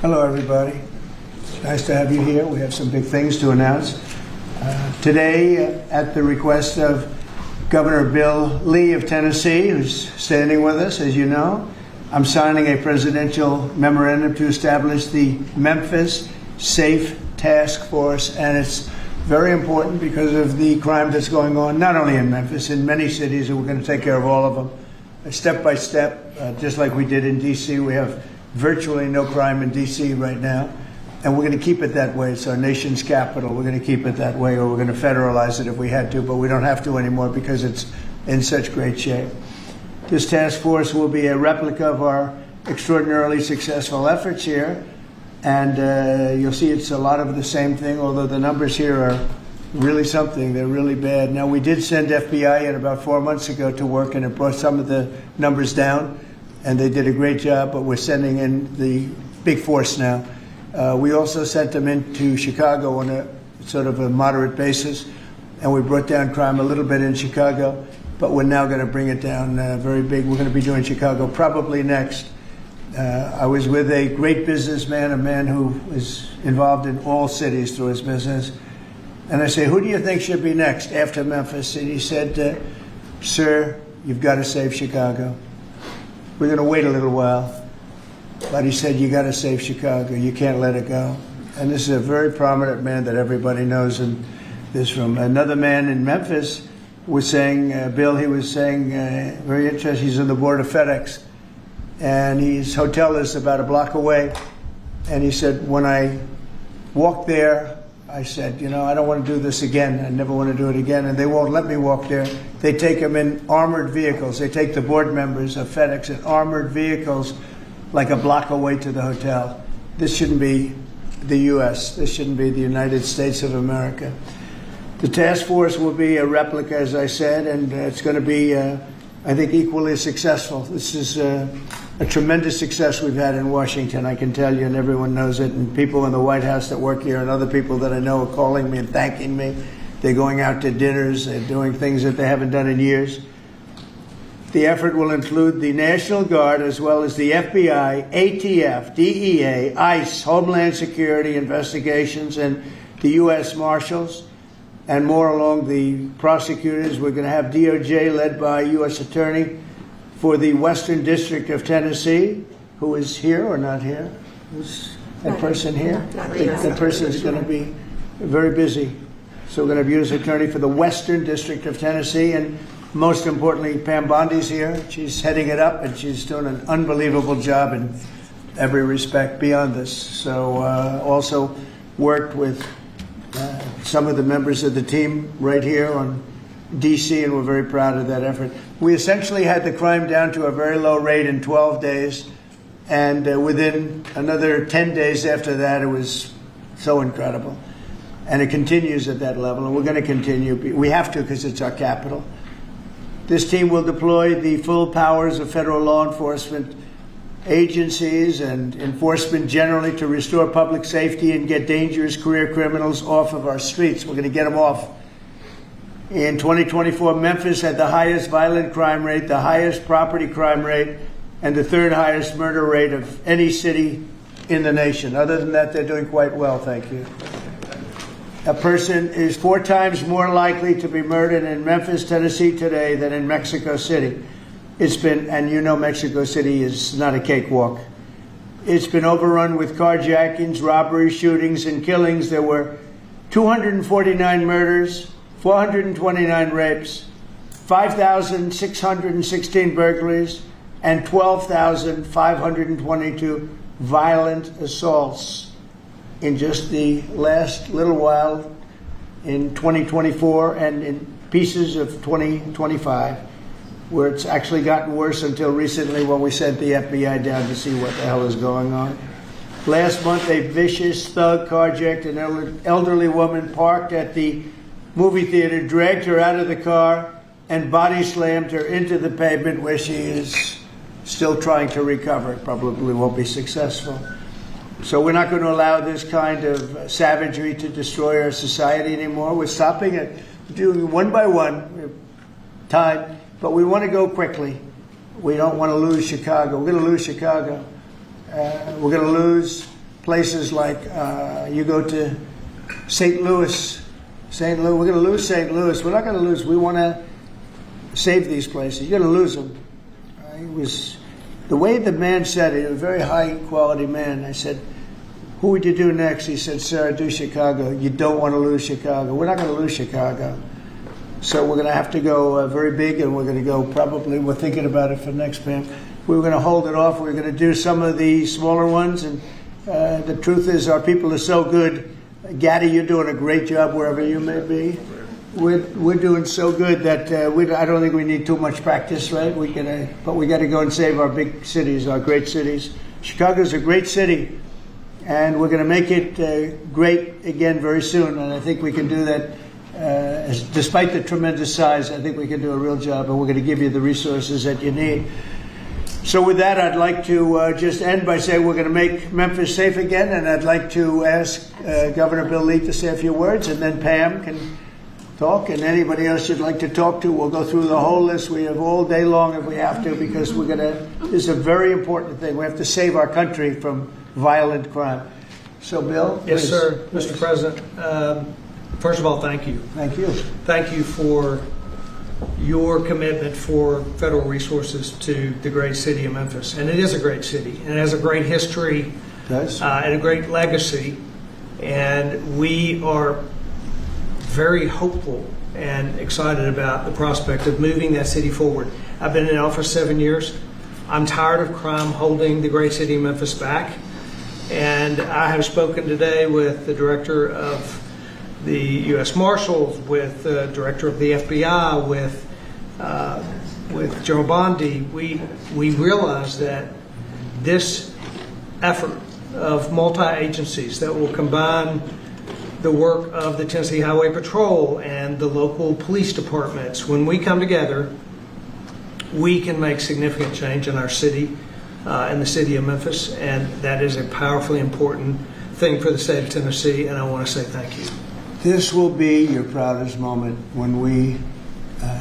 Hello, everybody. It's nice to have you here. We have some big things to announce. Today, at the request of Governor Bill Lee of Tennessee, who's standing with us, as you know, I'm signing a presidential memorandum to establish the Memphis Safe Task Force, and it's very important because of the crime that's going on, not only in Memphis, in many cities, and we're going to take care of all of them, step by step, just like we did in D.C. We have virtually no crime in D.C. right now, and we're going to keep it that way. It's our nation's capital. We're going to keep it that way, or we're going to federalize it if we had to, but we don't have to anymore because it's in such great shape. This task force will be a replica of our extraordinarily successful efforts here, and you'll see it's a lot of the same thing, although the numbers here are really something. They're really bad. Now, we did send FBI in about 4 months ago to work, and it brought some of the numbers down, and they did a great job, but we're sending in the big force now. We also sent them into Chicago on a sort of a moderate basis, and we brought down crime a little bit in Chicago, but we're now going to bring it down very big. We're going to be doing Chicago probably next. I was with a great businessman, a man who is involved in all cities through his business, and I say, who do you think should be next after Memphis? And he said, sir, you've got to save Chicago. We're going to wait a little while, but he said, you got to save Chicago. You can't let it go. And this is a very prominent man that everybody knows in this room. Another man in Memphis was saying, Bill, he was saying, very interesting, he's on the board of FedEx, and his hotel is about a block away. And he said, when I walked there, I said, you know, I don't want to do this again. I never want to do it again. And they won't let me walk there. They take them in armored vehicles. They take the board members of FedEx in armored vehicles like a block away to the hotel. This shouldn't be the U.S. This shouldn't be the United States of America. The task force will be a replica, as I said, and it's going to be, I think, equally successful. This is a tremendous success we've had in Washington, I can tell you, and everyone knows it. And people in the White House that work here and other people that I know are calling me and thanking me. They're going out to dinners. They're doing things that they haven't done in years. The effort will include the National Guard as well as the FBI, ATF, DEA, ICE, Homeland Security investigations, and the U.S. Marshals, and more along the prosecutors. We're going to have DOJ led by U.S. Attorney for the Western District of Tennessee, who is here or not here? Is that person here? That person is going to be very busy. So we're going to have U.S. Attorney for the Western District of Tennessee, and most importantly, Pam Bondi's here. She's heading it up, and she's doing an unbelievable job in every respect beyond this. So also worked with some of the members of the team right here on D.C., and we're very proud of that effort. We essentially had the crime down to a very low rate in 12 days, and within another 10 days after that, it was so incredible. And it continues at that level, and we're going to continue. We have to because it's our capital. This team will deploy the full powers of federal law enforcement agencies and enforcement generally to restore public safety and get dangerous career criminals off of our streets. We're going to get them off. In 2024, Memphis had the highest violent crime rate, the highest property crime rate, and the third highest murder rate of any city in the nation. Other than that, they're doing quite well, thank you. A person is 4 times more likely to be murdered in Memphis, Tennessee today than in Mexico City. It's been, and you know Mexico City is not a cakewalk. It's been overrun with carjackings, robberies, shootings, and killings. There were 249 murders, 429 rapes, 5,616 burglaries, and 12,522 violent assaults in just the last little while in 2024 and in pieces of 2025, where it's actually gotten worse until recently when we sent the FBI down to see what the hell is going on. Last month, a vicious thug carjacked an elderly woman parked at the movie theater, dragged her out of the car, and body slammed her into the pavement, where she is still trying to recover. Probably won't be successful. So we're not going to allow this kind of savagery to destroy our society anymore. We're stopping it, doing one by one, time, but we want to go quickly. We don't want to lose Chicago. We're going to lose Chicago. We're going to lose places like you go to St. Louis. St. Louis, we're going to lose St. Louis. We're not going to lose. We want to save these places. You're going to lose them. It was the way the man said it. A very high quality man. I said, "Who would you do next?" He said, "Sir, do Chicago." You don't want to lose Chicago. We're not going to lose Chicago. So we're going to have to go very big, and we're going to go probably. We're thinking about it for next Pam. We were going to hold it off. We're going to do some of the smaller ones, and the truth is, our people are so good. Gaddy, you're doing a great job wherever you may be. We're doing so good that I don't think we need too much practice, right? But we got to go and save our big cities, our great cities. Chicago's a great city, and we're going to make it great again very soon. And I think we can do that. Despite the tremendous size, I think we can do a real job, and we're going to give you the resources that you need. So with that, I'd like to just end by saying we're going to make Memphis safe again, and I'd like to ask Governor Bill Lee to say a few words, and then Pam can talk, and anybody else you'd like to talk to. We'll go through the whole list. We have all day long if we have to, because this is a very important thing. We have to save our country from violent crime. So, Bill? Yes, please. sir. Mr. President, first of all, thank you. Thank you. Thank you for your commitment for federal resources to the great city of Memphis. And it is a great city, and it has a great history and a great legacy. And we are very hopeful and excited about the prospect of moving that city forward. I've been in office 7 years. I'm tired of crime holding the great city of Memphis back. And I have spoken today with the director of the U.S. Marshals, with the director of the FBI, with General Bondi. We realize that this effort of multi-agencies that will combine the work of the Tennessee Highway Patrol and the local police departments, when we come together, we can make significant change in our city, in the city of Memphis, and that is a powerfully important thing for the state of Tennessee, and I want to say thank you. This will be your proudest moment when we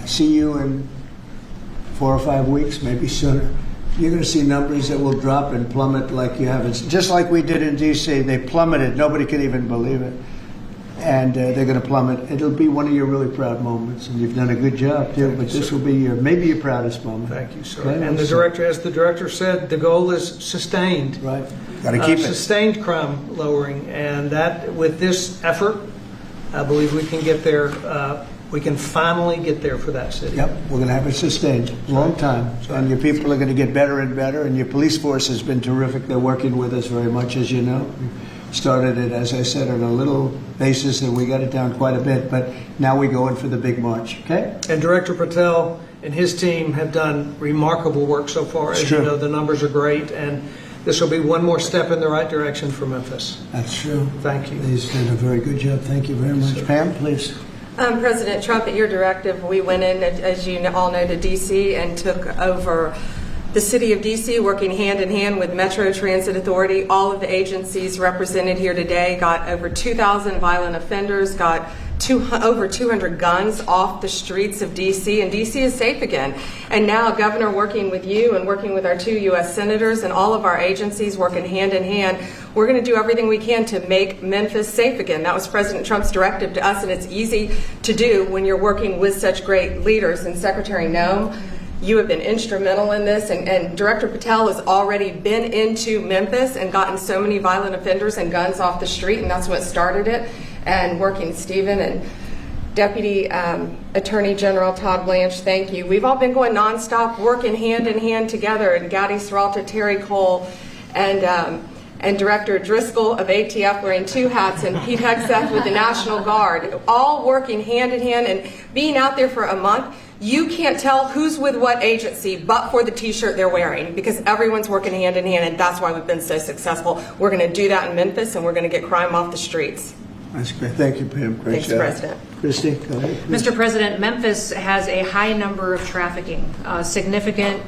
see you in 4 or 5 weeks, maybe sooner. You're going to see numbers that will drop and plummet like you haven't. Just like we did in D.C., they plummeted. Nobody can even believe it. And they're going to plummet. It'll be one of your really proud moments, and you've done a good job too. But this will be maybe your proudest moment. Thank you, sir. Okay? And the director, as the director said, the goal is sustained. Right. Got to keep it. Sustained crime lowering, and that with this effort, I believe we can get there. We can finally get there for that city. Yep, we're going to have it sustained. Long time. And your people are going to get better and better, and your police force has been terrific. They're working with us very much, as you know. We started it, as I said, on a little basis, and we got it down quite a bit, but now we go in for the big march, okay? And Director Patel and his team have done remarkable work so far. As you know, the numbers are great, and this will be one more step in the right direction for Memphis. That's true. Thank you. He's done a very good job. Thank you very much. Sir. Pam, please. President Trump, at your directive, we went in, as you all know, to D.C. and took over the city of D.C., working hand in hand with Metro Transit Authority. All of the agencies represented here today got over 2,000 violent offenders, got over 200 guns off the streets of D.C., and D.C. is safe again. And now, Governor, working with you and working with our 2 U.S. senators and all of our agencies working hand in hand, we're going to do everything we can to make Memphis safe again. That was President Trump's directive to us, and it's easy to do when you're working with such great leaders. And Secretary Noem, you have been instrumental in this, and Director Patel has already been into Memphis and gotten so many violent offenders and guns off the street, and that's what started it. And working, Stephen and Deputy Attorney General Todd Blanche, thank you. We've all been going nonstop, working hand in hand together, and Gaddy Serralta, Terry Cole, and Director Driscoll of ATF wearing 2 hats, and Pete Hegseth with the National Guard, all working hand in hand and being out there for a month. You can't tell who's with what agency but for the t-shirt they're wearing, because everyone's working hand in hand, and that's why we've been so successful. We're going to do that in Memphis, and we're going to get crime off the streets. That's great. Thank you, Pam. Great Thanks, job. President. Christy, go ahead. Mr. President, Memphis has a high number of trafficking, significant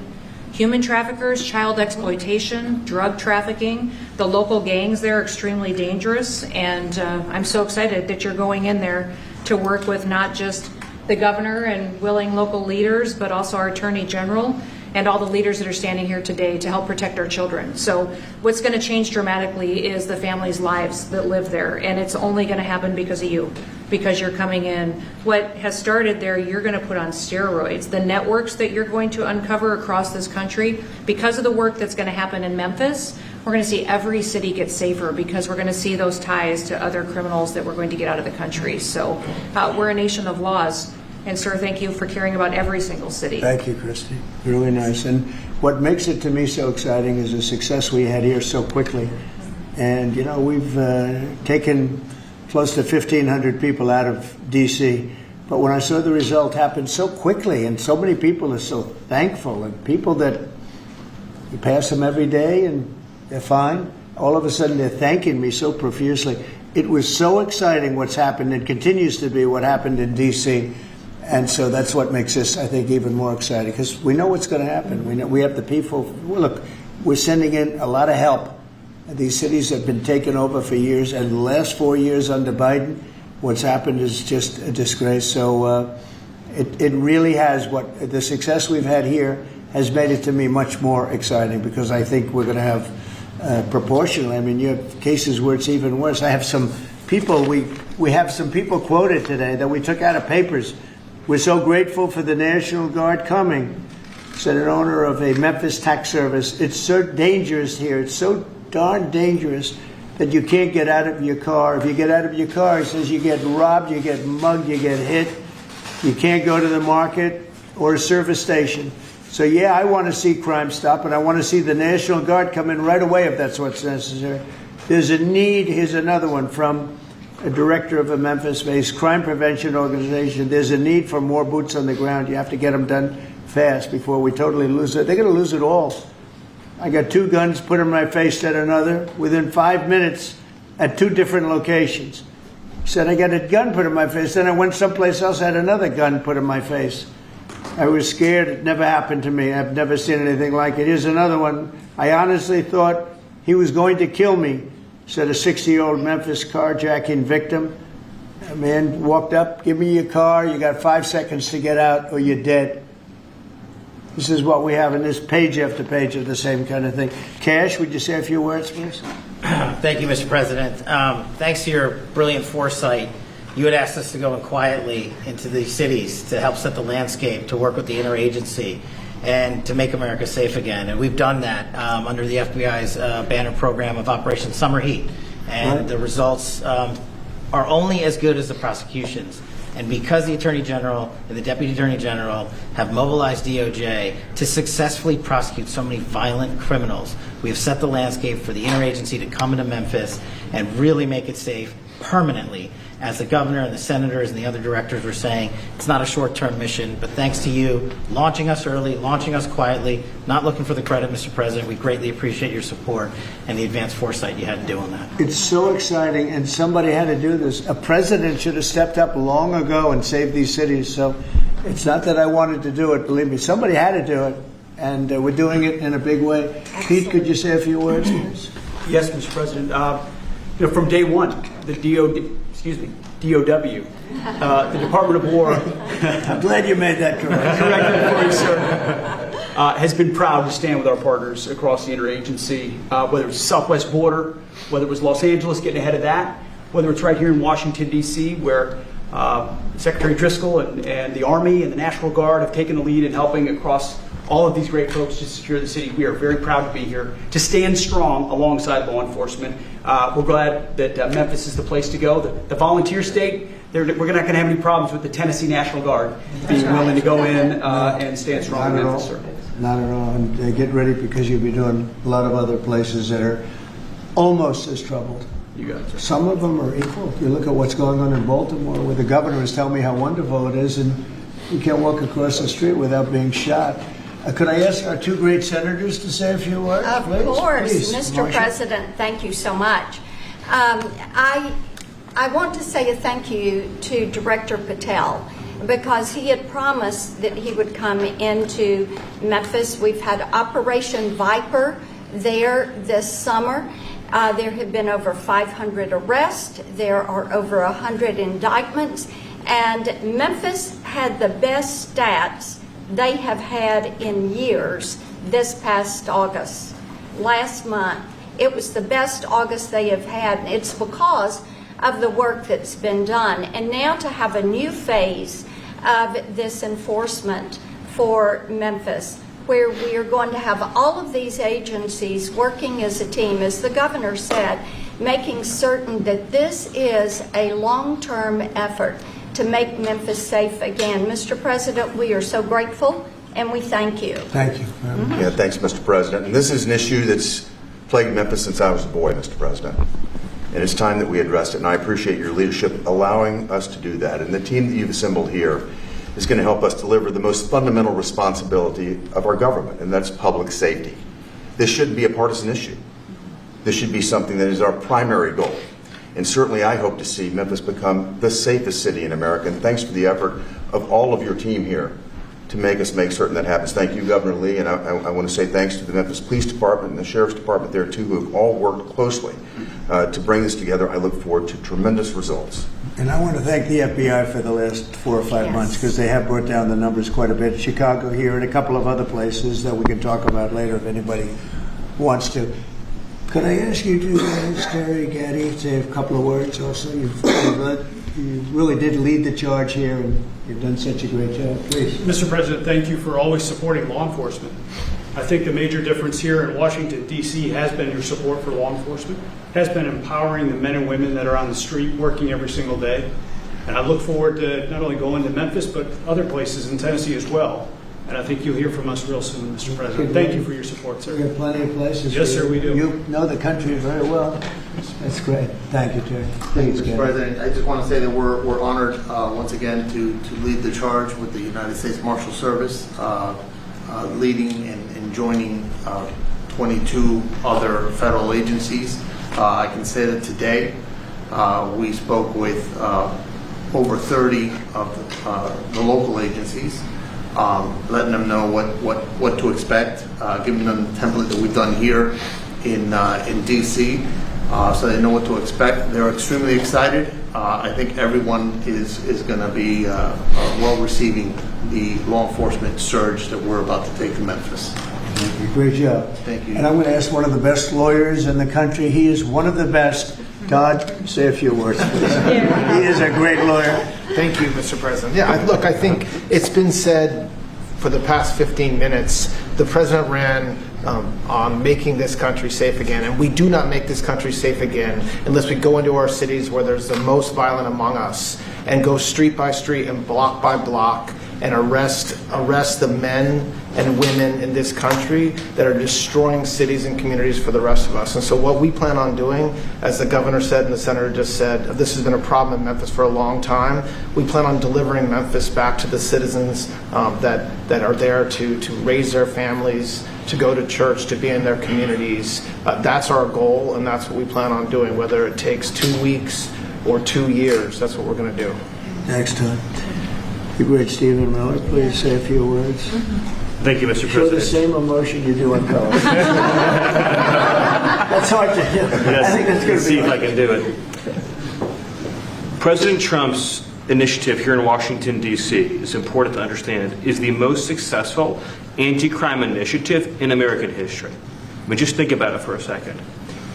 human traffickers, child exploitation, drug trafficking. The local gangs there are extremely dangerous, and I'm so excited that you're going in there to work with not just the governor and willing local leaders, but also our Attorney General and all the leaders that are standing here today to help protect our children. So what's going to change dramatically is the families' lives that live there, and it's only going to happen because of you, because you're coming in. What has started there, you're going to put on steroids. The networks that you're going to uncover across this country, because of the work that's going to happen in Memphis, we're going to see every city get safer, because we're going to see those ties to other criminals that we're going to get out of the country. So we're a nation of laws. And sir, thank you for caring about every single city. Thank you, Christy. Really nice. And what makes it to me so exciting is the success we had here so quickly. And, you know, we've taken close to 1,500 people out of D.C., but when I saw the result happen so quickly, and so many people are so thankful, and people that you pass them every day and they're fine, all of a sudden they're thanking me so profusely. It was so exciting what's happened. It continues to be what happened in D.C., and so that's what makes this, I think, even more exciting, because we know what's going to happen. We know we have the people. Look, we're sending in a lot of help. These cities have been taken over for years, and the last 4 years under Biden, what's happened is just a disgrace. So it really has, the success we've had here has made it to me much more exciting, because I think we're going to have proportionally. I mean, you have cases where it's even worse. I have some people, we have some people quoted today that we took out of papers. We're so grateful for the National Guard coming, said an owner of a Memphis tax service. It's so dangerous here. It's so darn dangerous that you can't get out of your car. If you get out of your car, he says, you get robbed, you get mugged, you get hit. You can't go to the market or a service station. So, yeah, I want to see crime stop, and I want to see the National Guard come in right away if that's what's necessary. There's a need. Here's another one from a director of a Memphis-based crime prevention organization. There's a need for more boots on the ground. You have to get them done fast before we totally lose it. They're going to lose it all. I got 2 guns put in my face, said another, within 5 minutes at 2 different locations. Said I got a gun put in my face. Then I went someplace else, had another gun put in my face. I was scared. It never happened to me. I've never seen anything like it. Here's another one. I honestly thought he was going to kill me, said a 60-year-old Memphis carjacking victim. A man walked up, give me your car, you got 5 seconds to get out or you're dead. This is what we have in this page after page of the same kind of thing. Cash, would you say a few words, please? Thank you, Mr. President. Thanks to your brilliant foresight, you had asked us to go in quietly into these cities to help set the landscape, to work with the interagency, and to make America safe again. And we've done that under the FBI's banner program of Operation Summer Heat. And the results are only as good as the prosecutions. And because the Attorney General and the Deputy Attorney General have mobilized DOJ to successfully prosecute so many violent criminals, we have set the landscape for the interagency to come into Memphis and really make it safe permanently. As the governor and the senators and the other directors were saying, it's not a short-term mission, but thanks to you launching us early, launching us quietly, not looking for the credit, Mr. President, we greatly appreciate your support and the advanced foresight you had in doing that. It's so exciting, and somebody had to do this. A president should have stepped up long ago and saved these cities. So it's not that I wanted to do it, believe me. Somebody had to do it, and we're doing it in a big way. Excellent. Pete, could you say a few words, please? Yes, Mr. President. From day one, the DOW, the Department of War. I'm glad you made that correct. Correct for you, sir. Has been proud to stand with our partners across the interagency, whether it's the southwest border, whether it was Los Angeles getting ahead of that, whether it's right here in Washington, D.C., where Secretary Driscoll and the Army and the National Guard have taken the lead in helping across all of these great folks to secure the city. We are very proud to be here, to stand strong alongside law enforcement. We're glad that Memphis is the place to go. The volunteer state, we're not going to have any problems with the Tennessee National Guard being willing to go in and stand strong in Memphis, sir. Not at all. And get ready, because you'll be doing a lot of other places that are almost as troubled. You got it, sir. Some of them are equal. You look at what's going on in Baltimore, where the governor is telling me how wonderful it is, and you can't walk across the street without being shot. Could I ask our 2 great senators to say a few words? Of course, Please, Mr. Marsha. President, thank you so much. I want to say a thank you to Director Patel, because he had promised that he would come into Memphis. We've had Operation Viper there this summer. There have been over 500 arrests. There are over 100 indictments. And Memphis had the best stats they have had in years this past August. Last month, it was the best August they have had, and it's because of the work that's been done. And now to have a new phase of this enforcement for Memphis, where we are going to have all of these agencies working as a team, as the governor said, making certain that this is a long-term effort to make Memphis safe again. Mr. President, we are so grateful and we thank you. Thank you. Yeah, thanks, Mr. President. And this is an issue that's plagued Memphis since I was a boy, Mr. President. And it's time that we addressed it, and I appreciate your leadership allowing us to do that. And the team that you've assembled here is going to help us deliver the most fundamental responsibility of our government, and that's public safety. This shouldn't be a partisan issue. This should be something that is our primary goal. And certainly I hope to see Memphis become the safest city in America. And thanks for the effort of all of your team here to make certain that happens. Thank you, Governor Lee, and I want to say thanks to the Memphis Police Department and the Sheriff's Department there too, who have all worked closely to bring this together. I look forward to tremendous results. And I want to thank the FBI for the last 4 or 5 months, because they have brought down the numbers quite a bit. Chicago here and a couple of other places that we can talk about later if anybody wants to. Could I ask you to, Terry Gaddy, say a couple of words also? You really did lead the charge here, and you've done such a great job. Please. Mr. President, thank you for always supporting law enforcement. I think the major difference here in Washington, D.C. has been your support for law enforcement, has been empowering the men and women that are on the street working every single day. And I look forward to not only going to Memphis, but other places in Tennessee as well. And I think you'll hear from us real soon, Mr. President. Thank you for your support, sir. We have plenty of places. Yes, sir, we do. You know the country very well. That's great. Thank you, Terry. Please, Mr. President, I just want to say that we're honored once again to lead the charge with the United States Marshal Service, leading and joining 22 other federal agencies. I can say that today we spoke with over 30 of the local agencies, letting them know what to expect, giving them the template that we've done here in DC, so they know what to expect. They're extremely excited. I think everyone is going to be well receiving the law enforcement surge that we're about to take to Memphis. Thank you. Great job. Thank you. And I'm going to ask one of the best lawyers in the country. He is one of the best. Todd, say a few words, please. He is a great lawyer. Thank you, Mr. President. Yeah, look, I think it's been said for the past 15 minutes, the president ran on making this country safe again, and we do not make this country safe again unless we go into our cities where there's the most violent among us and go street by street and block by block and arrest the men and women in this country that are destroying cities and communities for the rest of us. And so what we plan on doing, as the governor said and the senator just said, this has been a problem in Memphis for a long time. We plan on delivering Memphis back to the citizens that are there to raise their families, to go to church, to be in their communities. That's our goal, and that's what we plan on doing, whether it takes 2 weeks or 2 years. That's what we're going to do. Next time. The great Stephen Miller, please say a few words. Thank you, Mr. Show President. the same emotion you do on color. That's hard to do. Yes, I think that's going to see be if I can do it. President Trump's initiative here in Washington, D.C., is important to understand, is the most successful anti-crime initiative in American history. I mean, just think about it for a second.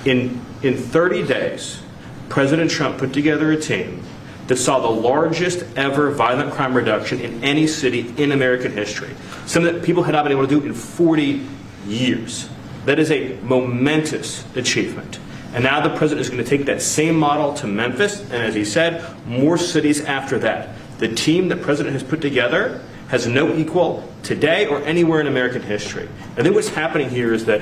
In 30 days, President Trump put together a team that saw the largest ever violent crime reduction in any city in American history. Something that people had not been able to do in 40 years. That is a momentous achievement. And now the president is going to take that same model to Memphis, and as he said, more cities after that. The team the president has put together has no equal today or anywhere in American history. I think what's happening here is that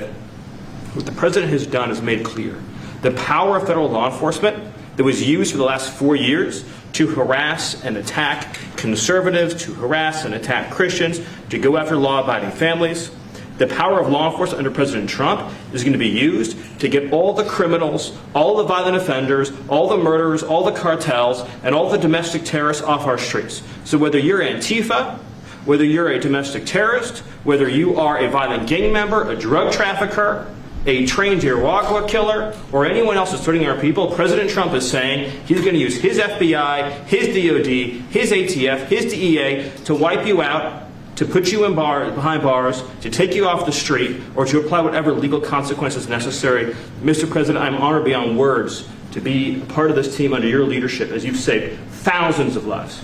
what the president has done is made clear. The power of federal law enforcement that was used for the last 4 years to harass and attack conservatives, to harass and attack Christians, to go after law-abiding families. The power of law enforcement under President Trump is going to be used to get all the criminals, all the violent offenders, all the murderers, all the cartels, and all the domestic terrorists off our streets. So whether you're Antifa, whether you're a domestic terrorist, whether you are a violent gang member, a drug trafficker, a trained Irawagwa killer, or anyone else that's threatening our people, President Trump is saying he's going to use his FBI, his DOD, his ATF, his DEA to wipe you out to put you in behind bars, to take you off the street, or to apply whatever legal consequences necessary. Mr. President, I'm honored beyond words to be a part of this team under your leadership as you've saved thousands of lives.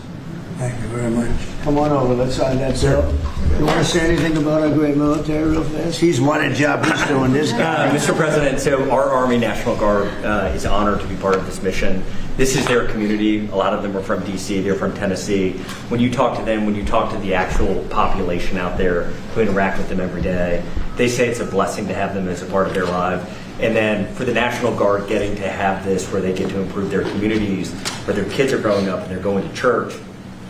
Thank you very much. Come on over. Let's sign that bill. You want to say anything about our great military real fast? He's won a job. He's doing this guy. Mr. President, so our Army National Guard is honored to be part of this mission. This is their community. A lot of them are from D.C. They're from Tennessee. When you talk to them, when you talk to the actual population out there who interact with them every day, they say it's a blessing to have them as a part of their life. And then for the National Guard getting to have this where they get to improve their communities, where their kids are growing up and they're going to church,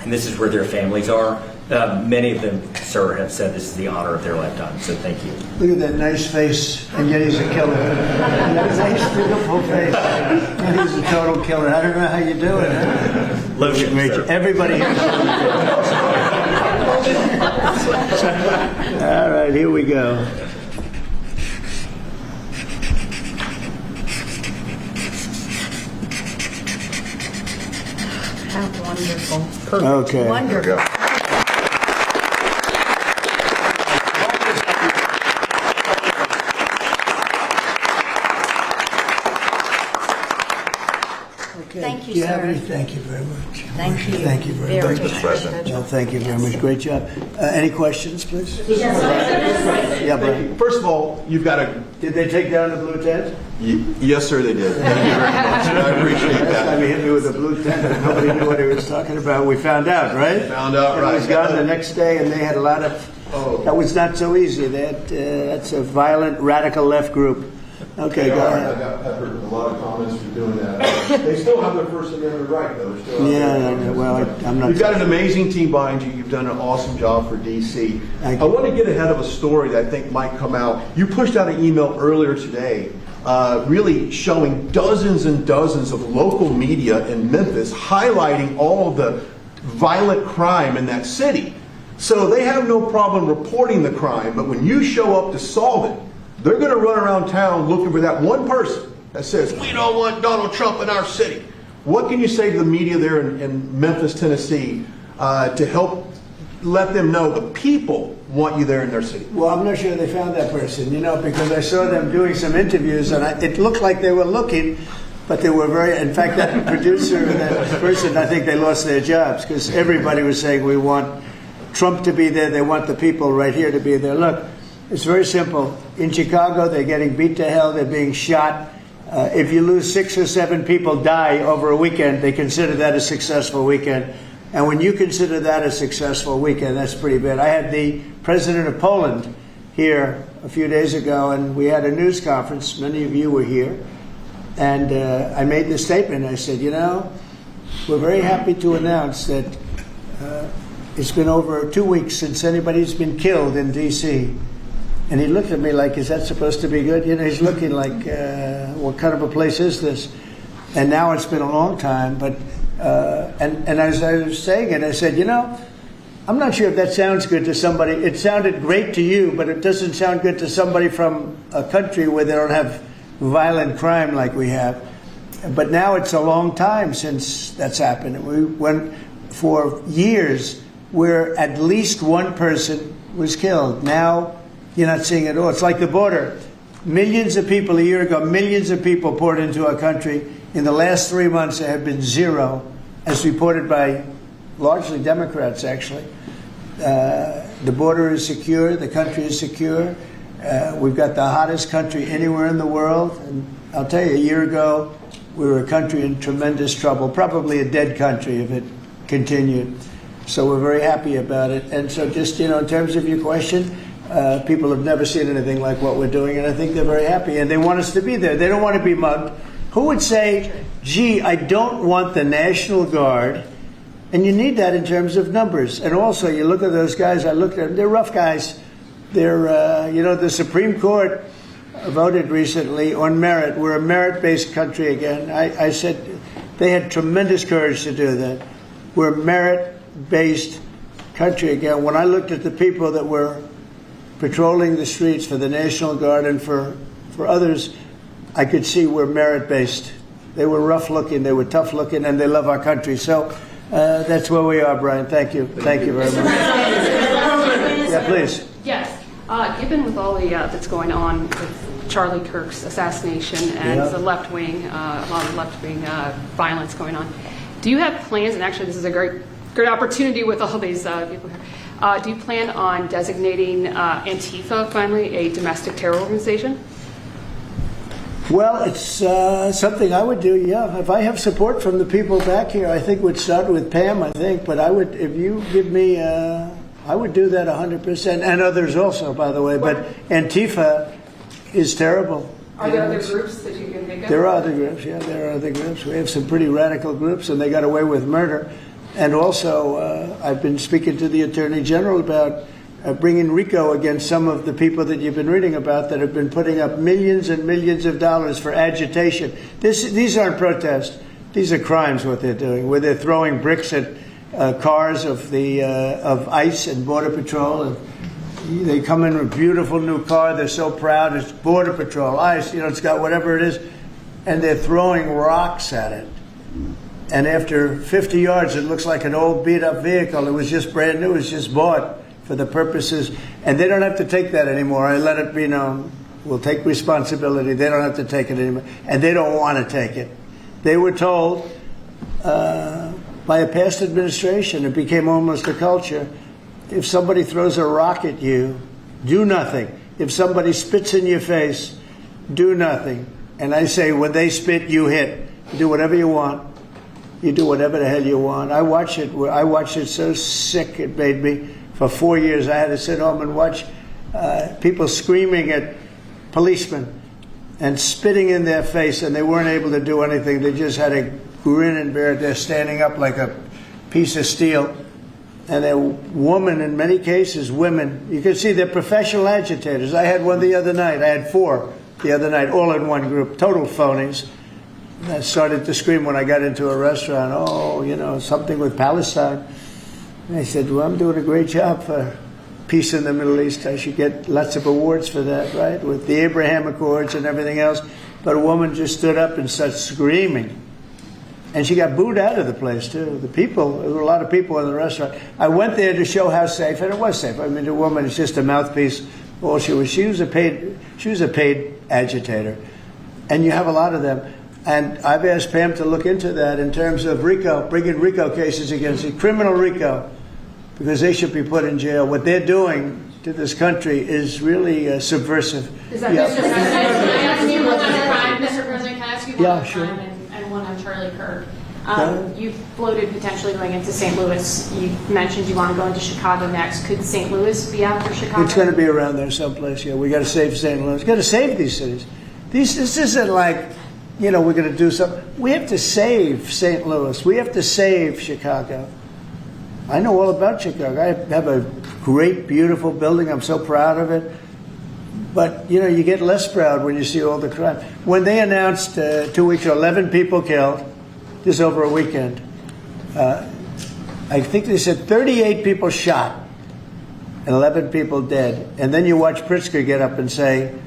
and this is where their families are. Many of them, sir, have said this is the honor of their lifetime, so thank you. Look at that nice face, and yet he's a killer. That nice, beautiful face, and he's a total killer. I don't know how you do it. Huh? Lotion, sir. Everybody here. All right, here we go. How wonderful. Okay. Wonderful. Okay. Thank you, Do you have sir. any? Thank you very much. Thank you. Thank you very much. Mr. President. No, thank you very much. Great job. Any questions, please? Yeah, Brian. First of all, you've got to. Did they take down the blue tent? Yes, sir, they did. Thank you very much. I appreciate Last time he hit me with a blue tent, and nobody knew what he was talking about. We found out, right? Found out, And right. It was gone the next day, and they had a lot of. That was not so easy. They had, that's a violent, radical left group. Okay, go ahead. I've heard a lot of comments for doing that. They still have their First Amendment right, though. They're still Yeah, well, I'm not. You've got an amazing team behind you. You've done an awesome job for DC. Thank I you. want to get ahead of a story that I think might come out. You pushed out an email earlier today, really showing dozens and dozens of local media in Memphis highlighting all of the violent crime in that city. So they have no problem reporting the crime, but when you show up to solve it, they're going to run around town looking for that one person that says, we don't want Donald Trump in our city. What can you say to the media there in Memphis, Tennessee, to help let them know the people want you there in their city? Well, I'm not sure they found that person, because I saw them doing some interviews, and it looked like they were looking, but they were in fact, that producer, that person, I think they lost their jobs, because everybody was saying, we want Trump to be there, they want the people right here to be there. Look, it's very simple. In Chicago, they're getting beat to hell. They're being shot. If you lose 6 or 7 people die over a weekend, they consider that a successful weekend. And when you consider that a successful weekend, that's pretty bad. I had the president of Poland here a few days ago, and we had a news conference. Many of you were here. And I made this statement. I said, we're very happy to announce that it's been over 2 weeks since anybody's been killed in D.C., and he looked at me like, is that supposed to be good? He's looking like, what kind of a place is this? And now it's been a long time. But and as I was saying it, I said, I'm not sure if that sounds good to somebody. It sounded great to you, but it doesn't sound good to somebody from a country where they don't have violent crime like we have. But now it's a long time since that's happened. We went for years where at least one person was killed. Now, you're not seeing it all. It's like the border. Millions of people a year ago, millions of people poured into our country. In the last 3 months, there have been 0, as reported by largely Democrats, actually. The border is secure. The country is secure. We've got the hottest country anywhere in the world. And I'll tell you, a year ago, we were a country in tremendous trouble, probably a dead country if it continued. So we're very happy about it. And so just, in terms of your question, people have never seen anything like what we're doing, and I think they're very happy, and they want us to be there. They don't want to be mugged. Who would say, gee, I don't want the National Guard? And you need that in terms of numbers. And also, you look at those guys, I looked at them, they're rough guys. They're, the Supreme Court voted recently on merit. We're a merit-based country again. I said they had tremendous courage to do that. We're a merit-based country again. When I looked at the people that were patrolling the streets for the National Guard and for others, I could see we're merit-based. They were rough-looking, they were tough-looking, and they love our country. So that's where we are, Brian. Thank you. Thank you very much. Yeah, please. Yes. Given with all the that's going on with Charlie Kirk's assassination and the left wing, a lot of left wing violence going on, do you have plans? And actually, this is a great opportunity with all these people here. Do you plan on designating Antifa finally a domestic terror organization? Well, it's something I would do, yeah. If I have support from the people back here, I think we'd start with Pam, I think. But I would, if you give me, I would do that 100%. And others also, by the way. But Antifa is terrible. Are there other groups that you can think of? There are other groups, yeah. There are other groups. We have some pretty radical groups, and they got away with murder. And also, I've been speaking to the Attorney General about bringing RICO against some of the people that you've been reading about that have been putting up millions and millions of dollars for agitation. These aren't protests. These are crimes, what they're doing, where they're throwing bricks at cars of ICE and Border Patrol. And they come in with a beautiful new car. They're so proud. It's Border Patrol, ICE, it's got whatever it is. And they're throwing rocks at it. And after 50 yards, it looks like an old beat-up vehicle. It was just brand new. It was just bought for the purposes, and they don't have to take that anymore. I let it be known. We'll take responsibility. They don't have to take it anymore, and they don't want to take it. They were told by a past administration, it became almost a culture, if somebody throws a rock at you, do nothing. If somebody spits in your face, do nothing. And I say, when they spit, you hit. You do whatever you want. You do whatever the hell you want. I watched it so sick it made me. For 4 years, I had to sit home and watch people screaming at policemen and spitting in their face, and they weren't able to do anything. They just had a grin and bear it. They're standing up like a piece of steel. And they're women, in many cases, women. You can see they're professional agitators. I had one the other night. I had 4 the other night, all in one group, total phonies. And I started to scream when I got into a restaurant, something with Palestine. And I said, well, I'm doing a great job for peace in the Middle East. I should get lots of awards for that, right? With the Abraham Accords and everything else. But a woman just stood up and started screaming. And she got booed out of the place, too. There were a lot of people in the restaurant. I went there to show how safe, and it was safe. I mean, the woman is just a mouthpiece. All she was a paid agitator. And you have a lot of them. And I've asked Pam to look into that in terms of RICO, bringing RICO cases against it, criminal RICO, because they should be put in jail. What they're doing to this country is really subversive. Is that Mr. President? Can I ask you one on crime? Mr. President, can I ask you one on crime and one on Charlie Kirk? You've floated potentially going into St. Louis. You mentioned you want to go into Chicago next. Could St. Louis be after Chicago? It's going to be around there someplace, yeah. We got to save St. Louis. We've got to save these cities. This isn't like, we're going to do something. We have to save St. Louis. We have to save Chicago. I know all about Chicago. I have a great, beautiful building. I'm so proud of it. But, you get less proud when you see all the crime. When they announced 2 weeks ago, 11 people killed, just over a weekend, I think they said 38 people shot and 11 people dead. And then you watch Pritzker get up and say,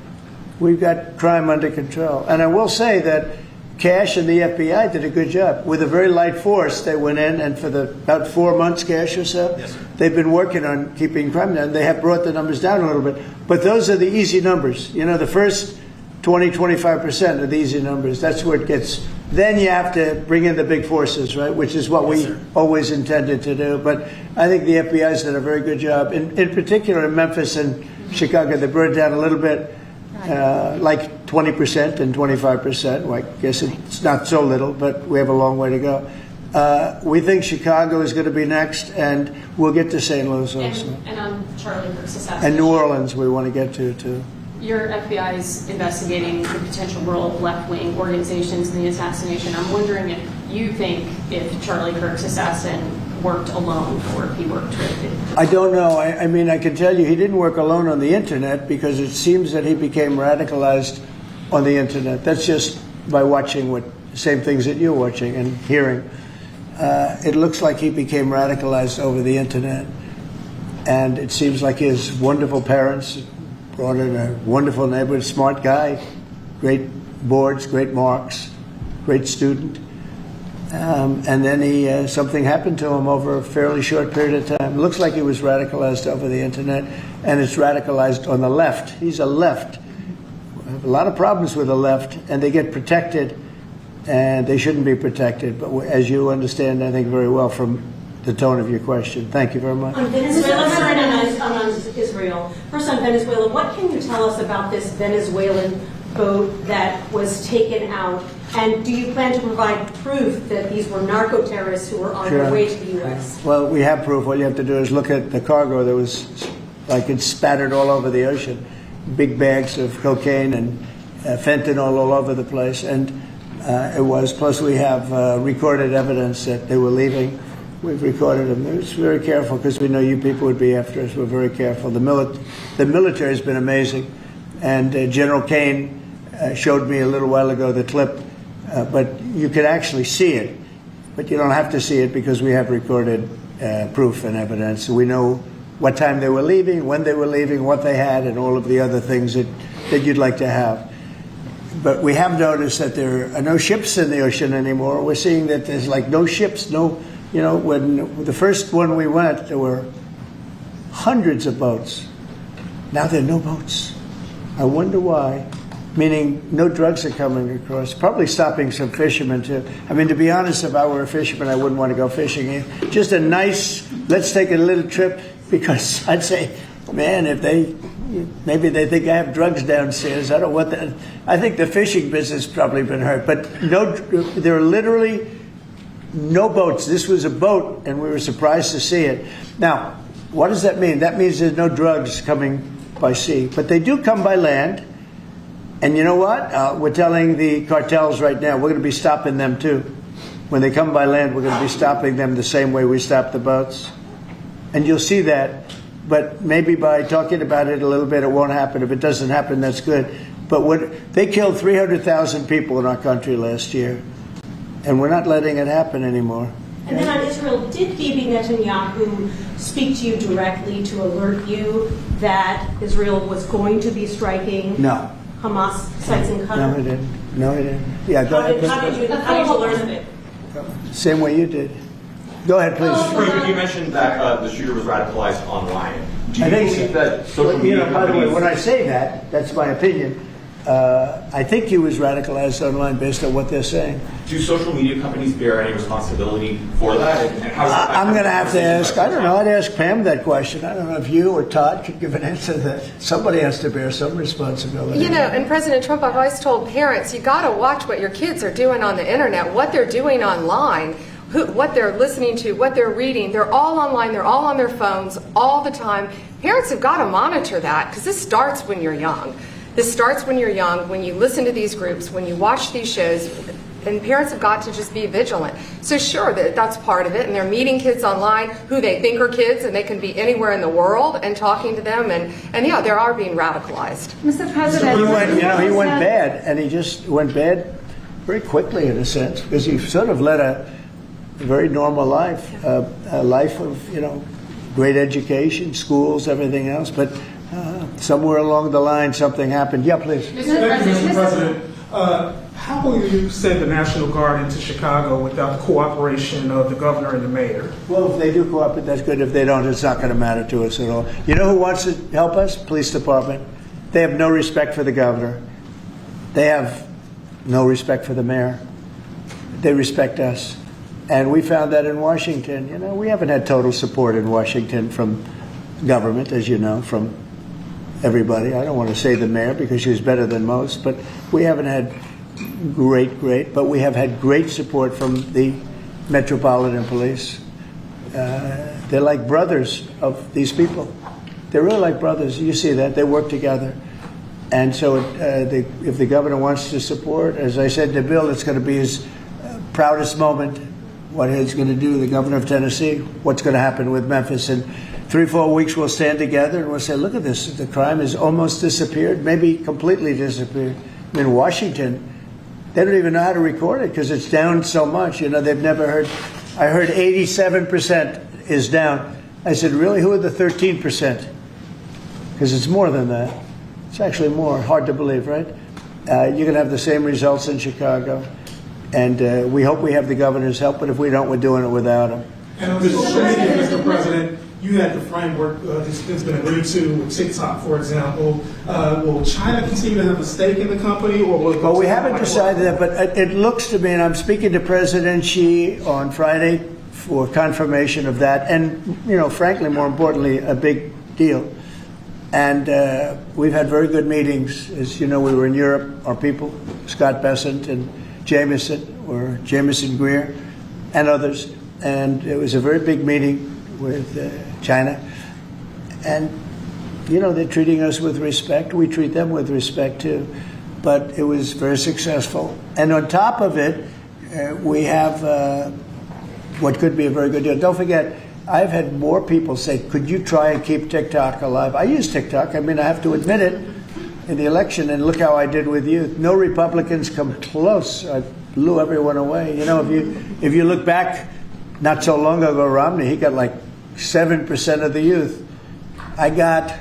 we've got crime under control. And I will say that Cash and the FBI did a good job. With a very light force, they went in, and for about 4 months, Cash or so, they've been working on keeping crime down. They have brought the numbers down a little bit. But those are the easy numbers. The first 20, 25% are the easy numbers. That's where it gets. Then you have to bring in the big forces, right, which is what we always intended to do. But I think the FBI's done a very good job. In particular, in Memphis and Chicago, they brought it down a little bit. Like 20% and 25%. Well, I guess it's not so little, but we have a long way to go. We think Chicago is going to be next, and we'll get to St. Louis also. And on Charlie Kirk's assassination. And New Orleans we want to get to, too. Your FBI is investigating the potential role of left-wing organizations in the assassination. I'm wondering if you think if Charlie Kirk's assassin worked alone or if he worked with. I don't know. I mean, I can tell you he didn't work alone on the internet, because it seems that he became radicalized on the internet. That's just by watching the same things that you're watching and hearing. It looks like he became radicalized over the internet. And it seems like his wonderful parents brought in a wonderful neighborhood, smart guy, great boards, great marks, great student. And then something happened to him over a fairly short period of time. It looks like he was radicalized over the internet, and it's radicalized on the left. He's a left. We have a lot of problems with the left, and they get protected, and they shouldn't be protected. But as you understand, I think very well from the tone of your question. Thank you very much. On Venezuela, on Israel. First on Venezuela, what can you tell us about this Venezuelan boat that was taken out? And do you plan to provide proof that these were narco-terrorists who were on their way to the U.S.? Well, we have proof. All you have to do is look at the cargo that was, like, it's spattered all over the ocean. Big bags of cocaine and fentanyl all over the place. And it was, plus we have recorded evidence that they were leaving. We've recorded them. It's very careful because we know you people would be after us. We're very careful. The military has been amazing. And General Kane showed me a little while ago the clip, but you could actually see it. But you don't have to see it because we have recorded proof and evidence. So we know what time they were leaving, when they were leaving, what they had, and all of the other things that you'd like to have. But we have noticed that there are no ships in the ocean anymore. We're seeing that there's like no ships, when the first one we went, there were hundreds of boats. Now there are no boats. I wonder why. Meaning no drugs are coming across. Probably stopping some fishermen too. I mean, to be honest, if I were a fisherman, I wouldn't want to go fishing. Just a nice, let's take a little trip, because I'd say, man, maybe they think I have drugs downstairs. I don't want that. I think the fishing business has probably been hurt. But there are literally no boats. This was a boat, and we were surprised to see it. Now, what does that mean? That means there's no drugs coming by sea. But they do come by land. And you know what? We're telling the cartels right now, we're going to be stopping them too. When they come by land, we're going to be stopping them the same way we stop the boats. And you'll see that. But maybe by talking about it a little bit, it won't happen. If it doesn't happen, that's good. But they killed 300,000 people in our country last year. And we're not letting it happen anymore. And then on Israel, did Bibi Netanyahu speak to you directly to alert you that Israel was going to be striking Hamas sites in Qatar? No, he didn't. Yeah, go ahead. How did you learn of it? Same way you did. Go ahead, please. You mentioned that the shooter was radicalized online. Do you I think believe so. that social media by the way, companies... when I say that, that's my opinion. I think he was radicalized online based on what they're saying. Do social media companies bear any responsibility for that? And how does I'm going to have to ask, I don't know, I'd ask Pam that question. I don't know if you or Todd could give an answer to that. Somebody has to bear some responsibility. And President Trump, I've always told parents, you got to watch what your kids are doing on the internet, what they're doing online, what they're listening to, what they're reading. They're all online, they're all on their phones all the time. Parents have got to monitor that, because this starts when you're young. This starts when you're young, when you listen to these groups, when you watch these shows, and parents have got to just be vigilant. So sure, that's part of it, and they're meeting kids online who they think are kids, and they can be anywhere in the world and talking to them, and yeah, they are being radicalized. Mr. President, he went bad, and he just went bad very quickly in a sense, because he sort of led a very normal life, a life of, great education, schools, everything else, but somewhere along the line, something happened. Yeah, please. Mr. President. How will you send the National Guard into Chicago without the cooperation of the governor and the mayor? Well, if they do cooperate, that's good. If they don't, it's not going to matter to us at all. You know who wants to help us? Police department. They have no respect for the governor. They have no respect for the mayor. They respect us. And we found that in Washington. We haven't had total support in Washington from government, as you know, from everybody. I don't want to say the mayor because she was better than most, but we haven't had great, but we have had great support from the Metropolitan Police. They're like brothers of these people. They're really like brothers. You see that. They work together. And so if the governor wants to support, as I said to Bill, it's going to be his proudest moment, what he's going to do, the governor of Tennessee, what's going to happen with Memphis. And 3-4 weeks we'll stand together and we'll say, look at this, the crime has almost disappeared, maybe completely disappeared. In Washington, they don't even know how to record it because it's down so much. They've never heard. I heard 87% is down. I said, really, who are the 13%? Because it's more than that. It's actually more. Hard to believe, right? You're going to have the same results in Chicago. And we hope we have the governor's help, but if we don't, we're doing it without him. And on social media, Mr. President, you had the framework that's been agreed to with TikTok, for example. Will China continue to have a stake in the company, or will it go Well, we to haven't decided that, but it looks to me, and I'm speaking to President Xi on Friday for confirmation of that, and, you know, frankly, more importantly, a big deal. And we've had very good meetings. As you know, we were in Europe, our people, Scott Bessent and Jameson Greer, and others. And it was a very big meeting with China. And, you know, they're treating us with respect. We treat them with respect, too. But it was very successful. And on top of it, we have what could be a very good deal. Don't forget, I've had more people say, could you try and keep TikTok alive? I use TikTok. I mean, I have to admit it in the election, and look how I did with youth. No Republicans come close. I blew everyone away. You know, if you look back not so long ago, Romney, he got like 7% of the youth. I got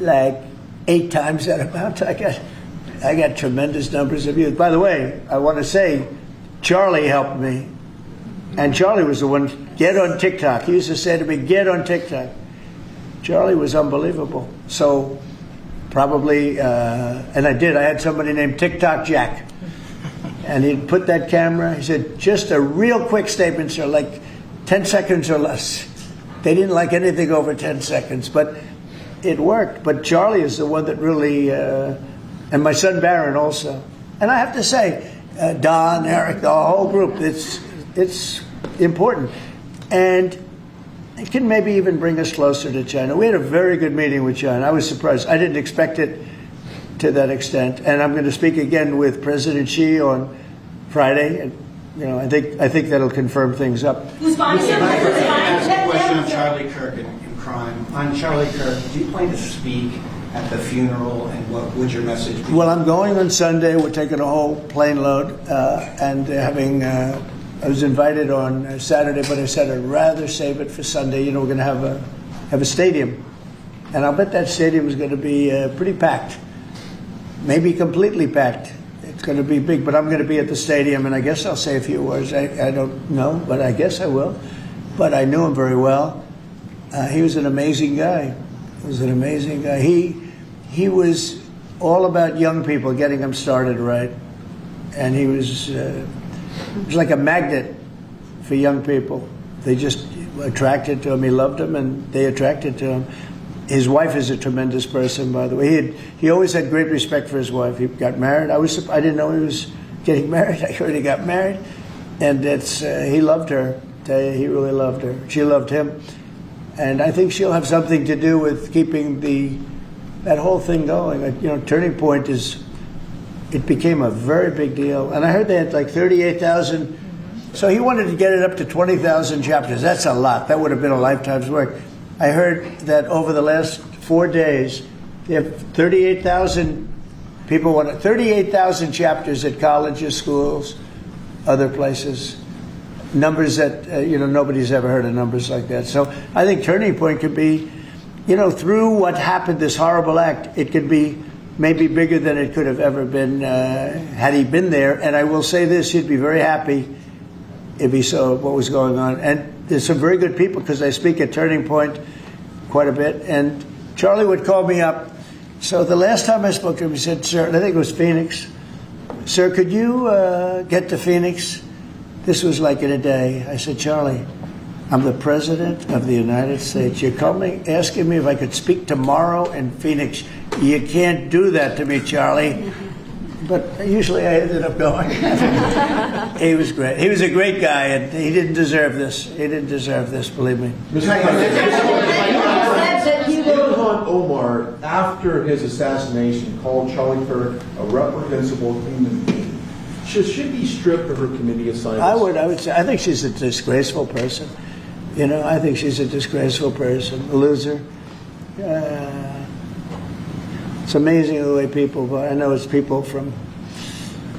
like 8 times that amount. I got tremendous numbers of youth. By the way, I want to say, Charlie helped me. And Charlie was the one, get on TikTok. He used to say to me, get on TikTok. Charlie was unbelievable. So probably, and I did. I had somebody named TikTok Jack. And he'd put that camera, he said, just a real quick statement, sir, like 10 seconds or less. They didn't like anything over 10 seconds, but it worked. But Charlie is the one that really, and my son Barron also. And I have to say, Don, Eric, the whole group, it's important. And it can maybe even bring us closer to China. We had a very good meeting with China. I was surprised. I didn't expect it to that extent. And I'm going to speak again with President Xi on Friday. And, you know, I think that'll confirm things up. Who's buying it? Ask a question on Charlie Kirk and crime. On Charlie Kirk, do you plan to speak at the funeral, and what would your message be? Well, I'm going on Sunday. We're taking a whole plane load, and having. I was invited on Saturday, but I said I'd rather save it for Sunday. You know, we're going to have a stadium, and I'll bet that stadium is going to be pretty packed, maybe completely packed. It's going to be big, but I'm going to be at the stadium, and I guess I'll say a few words. I don't know, but I guess I will. But I knew him very well. He was an amazing guy. He was an amazing guy. He was all about young people, getting them started right, and he was like a magnet for young people. They just attracted to him. He loved them, and they attracted to him. His wife is a tremendous person, by the way. He always had great respect for his wife. He got married. I didn't know he was getting married. I heard he got married, and he loved her. He really loved her. She loved him, and I think she'll have something to do with keeping that whole thing going. You know, Turning Point it became a very big deal, and I heard they had like 38,000. So he wanted to get it up to 20,000 chapters. That's a lot. That would have been a lifetime's work. I heard that over the last 4 days, they have 38,000 people 38,000 chapters at colleges, schools, other places. Numbers that, nobody's ever heard of numbers like that. So I think Turning Point could be, through what happened, this horrible act, it could be maybe bigger than it could have ever been had he been there. And I will say this, he'd be very happy if he saw what was going on. And there's some very good people, because I speak at Turning Point quite a bit. And Charlie would call me up. So the last time I spoke to him, he said, sir, and I think it was Phoenix, sir, could you get to Phoenix? This was like in a day. I said, Charlie, I'm the President of the United States. You're calling, asking me if I could speak tomorrow in Phoenix. You can't do that to me, Charlie. But usually I ended up going. He was great. He was a great guy, and he didn't deserve this. He didn't deserve this, believe me. Ilhan Omar, after his assassination, called Charlie Kirk a reprehensible human being. Should she be stripped of her committee assignments? I would say, I think she's a disgraceful person. I think she's a disgraceful person, a loser. It's amazing the way people, I know it's people from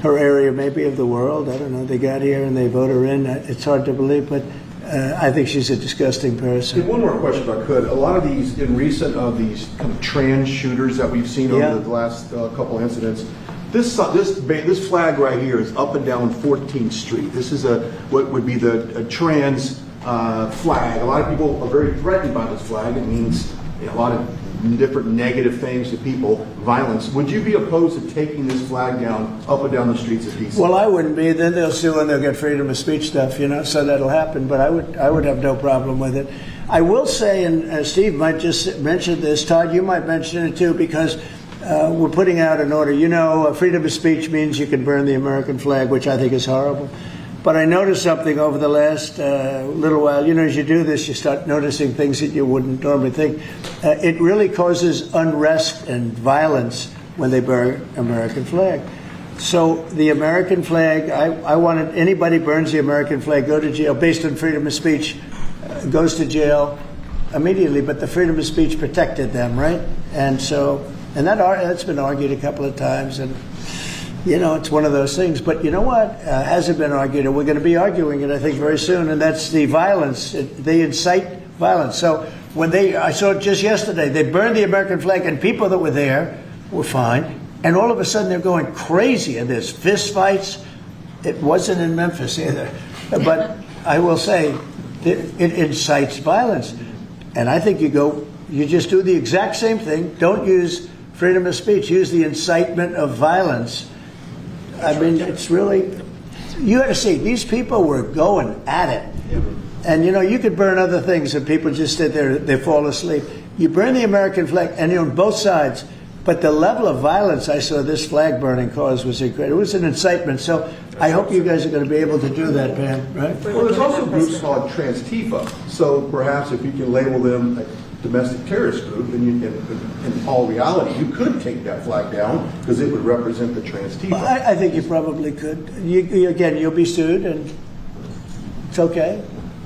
her area, maybe of the world, I don't know, they got here and they vote her in. It's hard to believe, but I think she's a disgusting person. One more question, if I could. A lot of these, in recent of these kind of trans shooters that we've seen over the last couple incidents, This flag right here is up and down 14th Street. This is what would be a trans flag. A lot of people are very threatened by this flag. It means a lot of different negative things to people, violence. Would you be opposed to taking this flag down up and down the streets of D.C.? Well, I wouldn't be. Then they'll sue and they'll get freedom of speech stuff, so that'll happen. But I would have no problem with it. I will say, and Steve might just mention this, Todd, you might mention it too, because we're putting out an order. Freedom of speech means you can burn the American flag, which I think is horrible. But I noticed something over the last little while. As you do this, you start noticing things that you wouldn't normally think. It really causes unrest and violence when they burn American flag. So the American flag, I wanted anybody burns the American flag, go to jail based on freedom of speech, goes to jail immediately. But the freedom of speech protected them, right? And that's been argued a couple of times. And it's one of those things. But you know what? Hasn't been argued, and we're going to be arguing it, I think, very soon, and that's the violence. They incite violence. So I saw it just yesterday, they burned the American flag, and people that were there were fine, and all of a sudden they're going crazy, and there's fist fights. It wasn't in Memphis either. But I will say, it incites violence. And I think you just do the exact same thing. Don't use freedom of speech. Use the incitement of violence. I mean, it's really, you got to see, these people were going at it. And, you could burn other things and people just sit there, they fall asleep. You burn the American flag, and on both sides. But the level of violence I saw this flag burning cause was incredible. It was an incitement. So I hope you guys are going to be able to do that, Pam, right? Well, there's also groups called Trans-Tifa. So perhaps if you can label them a domestic terrorist group, and in all reality, you could take that flag down because it would represent the Trans-Tifa. Well, I think you probably could. Again, you'll be sued, and it's okay.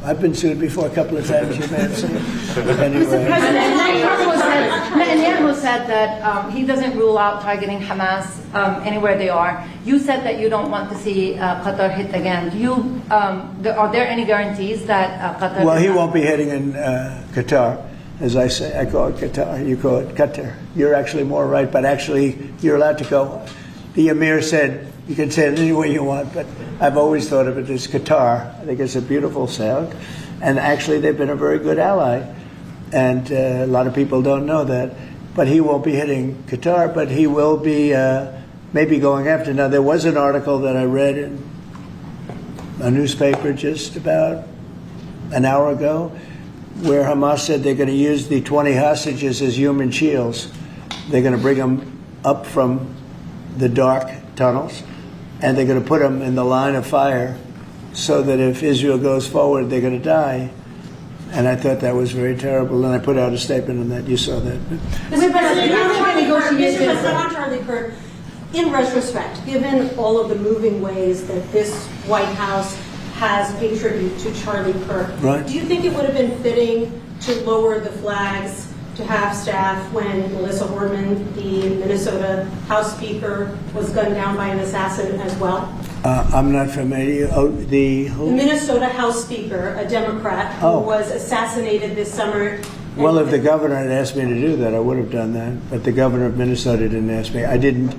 I've been sued before a couple of times. You may have seen. Anyway. Netanyahu said that he doesn't rule out targeting Hamas anywhere they are. You said that you don't want to see Qatar hit again. Are there any guarantees that Qatar? Well, he won't be hitting in Qatar. As I say, I call it Qatar. You call it Qatar. You're actually more right, but actually you're allowed to go. The Emir said you can say it any way you want, but I've always thought of it as Qatar. I think it's a beautiful sound, and actually they've been a very good ally, and a lot of people don't know that. But he won't be hitting Qatar, but he will be maybe going after. Now, there was an article that I read in a newspaper just about an hour ago, where Hamas said they're going to use the 20 hostages as human shields. They're going to bring them up from the dark tunnels, and they're going to put them in the line of fire so that if Israel goes forward, they're going to die. And I thought that was very terrible, and I put out a statement on that. You saw that. Mr. President, on Charlie Kirk, in retrospect, given all of the moving ways that this White House has paid tribute to Charlie Kirk. Right. Do you think it would have been fitting to lower the flags, to have staff when Melissa Horman, the Minnesota House Speaker, was gunned down by an assassin as well? I'm not familiar. The Minnesota House Speaker, a Democrat, who was assassinated this summer. Well, if the governor had asked me to do that, I would have done that. But the governor of Minnesota didn't ask me. I didn't.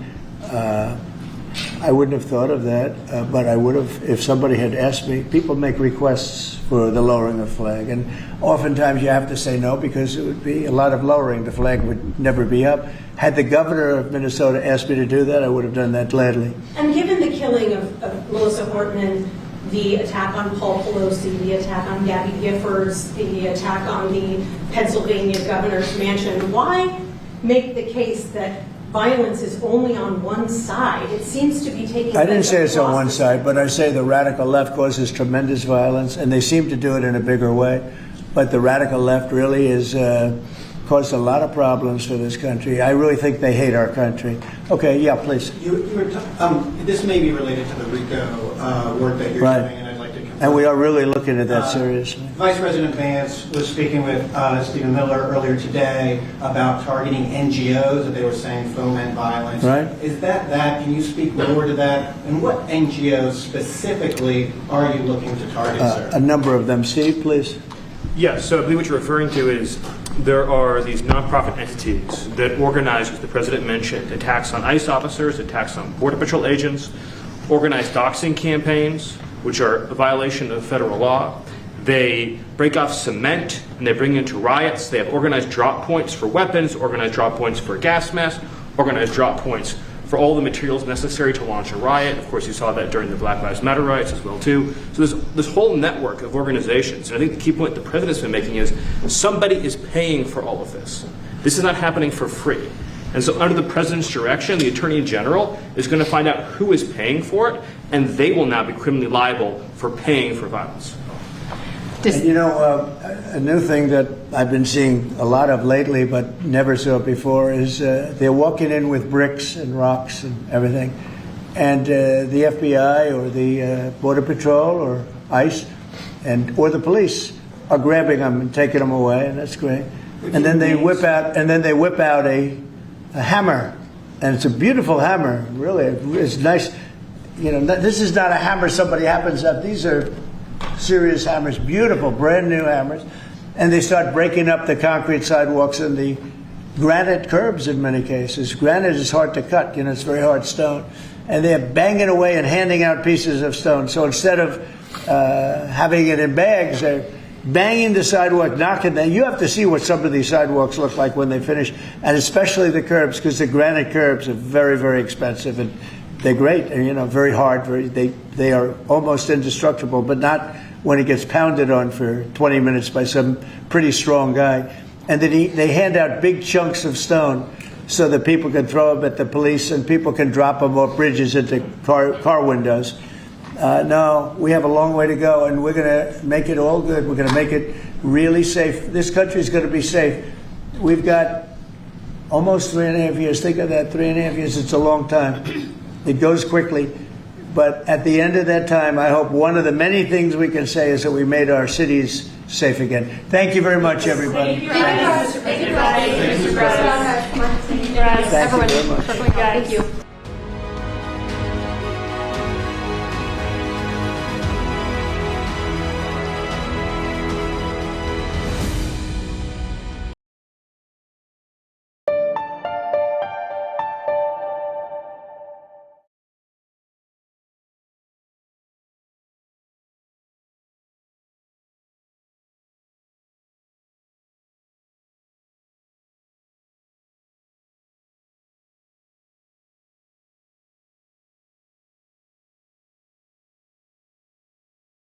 I wouldn't have thought of that, but I would have if somebody had asked me. People make requests for the lowering of the flag, and oftentimes you have to say no because it would be a lot of lowering. The flag would never be up. Had the governor of Minnesota asked me to do that, I would have done that gladly. And given the killing of Melissa Hortman, the attack on Paul Pelosi, the attack on Gabby Giffords, the attack on the Pennsylvania governor's mansion, why make the case that violence is only on one side? It seems to be taking... I didn't say it's on one side, but I say the radical left causes tremendous violence, and they seem to do it in a bigger way. But the radical left really is caused a lot of problems for this country. I really think they hate our country. Okay, yeah, please. This may be related to the RICO work that you're doing, and I'd like to confirm. And we are really looking at that seriously. Vice President Vance was speaking with Stephen Miller earlier today about targeting NGOs that they were saying foment violence. Right. Is that? Can you speak more to that? And what NGOs specifically are you looking to target, sir? A number of them. Steve, please. Yeah, so I believe what you're referring to is there are these nonprofit entities that organize, as the President mentioned, attacks on ICE officers, attacks on Border Patrol agents, organized doxing campaigns, which are a violation of federal law. They break off cement and they bring into riots. They have organized drop points for weapons, organized drop points for gas masks, organized drop points for all the materials necessary to launch a riot. Of course, you saw that during the Black Lives Matter riots as well, too. So there's this whole network of organizations. And I think the key point the President's been making is somebody is paying for all of this. This is not happening for free. And so under the President's direction, the Attorney General is going to find out who is paying for it, and they will now be criminally liable for paying for violence. And you know, a new thing that I've been seeing a lot of lately, but never saw it before, is they're walking in with bricks and rocks and everything. And the FBI or the Border Patrol or ICE or the police are grabbing them and taking them away, and that's great. And then they whip out a hammer, and it's a beautiful hammer, really. It's nice. You know, this is not a hammer somebody happens up. These are serious hammers, beautiful, brand new hammers. And they start breaking up the concrete sidewalks and the granite curbs in many cases. Granite is hard to cut, you know, it's very hard stone. And they're banging away and handing out pieces of stone. So instead of having it in bags, they're banging the sidewalk, knocking them. You have to see what some of these sidewalks look like when they finish, and especially the curbs, because the granite curbs are very, very expensive, and they're great, and you know, very hard. They are almost indestructible, but not when it gets pounded on for 20 minutes by some pretty strong guy. And then they hand out big chunks of stone so that people can throw them at the police, and people can drop them off bridges into car windows. No, we have a long way to go, and we're going to make it all good. We're going to make it really safe. This country is going to be safe. We've got almost 3.5 years. Think of that, 3.5 years. It's a long time. It goes quickly. But at the end of that time, I hope one of the many things we can say is that we made our cities safe again. Thank you very much, everybody. Thank you, Mr. President. Thank you, Mr. President. Thank you very much. Thank you.